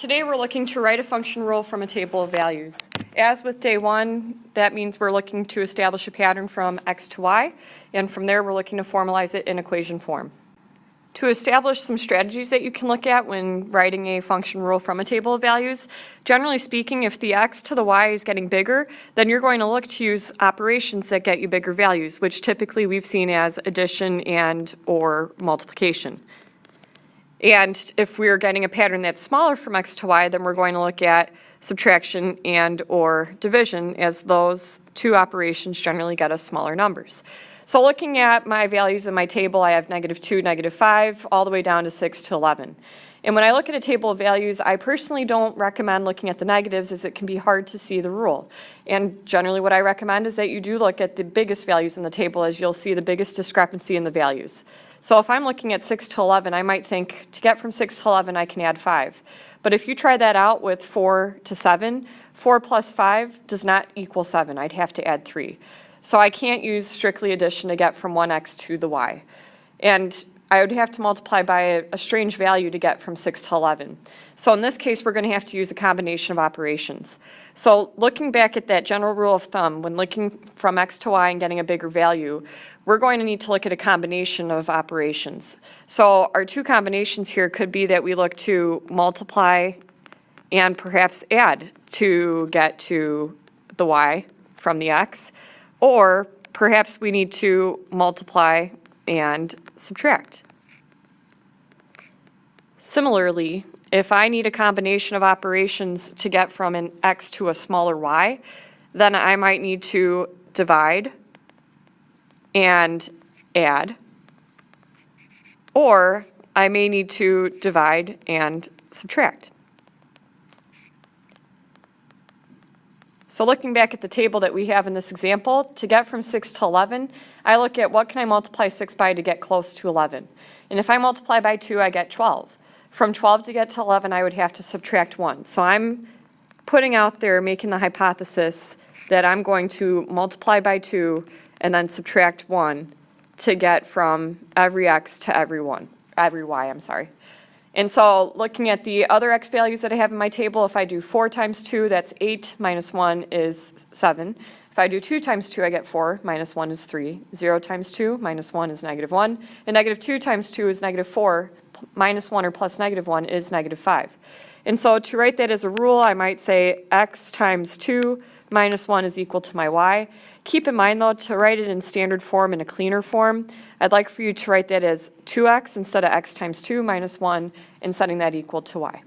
Today we're looking to write a function rule from a table of values. As with day one, that means we're looking to establish a pattern from x to y, and from there we're looking to formalize it in equation form. To establish some strategies that you can look at when writing a function rule from a table of values, generally speaking, if the x to the y is getting bigger, then you're going to look to use operations that get you bigger values, which typically we've seen as addition and or multiplication. And if we're getting a pattern that's smaller from x to y, then we're going to look at subtraction and or division, as those two operations generally get us smaller numbers. So looking at my values in my table, I have -2, -5, all the way down to 6 to 11. And when I look at a table of values, I personally don't recommend looking at the negatives, as it can be hard to see the rule. And generally what I recommend is that you do look at the biggest values in the table, as you'll see the biggest discrepancy in the values. So if I'm looking at 6 to 11, I might think to get from 6 to 11 I can add 5. But if you try that out with 4 to 7, 4 plus 5 does not equal 7. I'd have to add 3. So I can't use strictly addition to get from 1x to the y. And I would have to multiply by a strange value to get from 6 to 11. So in this case, we're going to have to use a combination of operations. So looking back at that general rule of thumb, when looking from x to y and getting a bigger value, we're going to need to look at a combination of operations. So our two combinations here could be that we look to multiply and perhaps add to get to the y from the x, or perhaps we need to multiply and subtract. Similarly, if I need a combination of operations to get from an x to a smaller y, then I might need to divide and add, or I may need to divide and subtract. So looking back at the table that we have in this example, to get from 6 to 11, I look at what can I multiply 6 by to get close to 11. And if I multiply by 2, I get 12. From 12 to get to 11, I would have to subtract 1. So I'm putting out there, making the hypothesis that I'm going to multiply by 2 and then subtract 1 to get from every x to every y, And so looking at the other x values that I have in my table, if I do 4 times 2, that's 8, minus 1 is 7. If I do 2 times 2, I get 4, minus 1 is 3. 0 times 2, minus 1 is -1. And -2 times 2 is -4. Minus 1 or plus -1 is -5. And so to write that as a rule, I might say x times 2 minus 1 is equal to my y. Keep in mind, though, to write it in standard form, in a cleaner form, I'd like for you to write that as 2x instead of x times 2 minus 1, and setting that equal to y.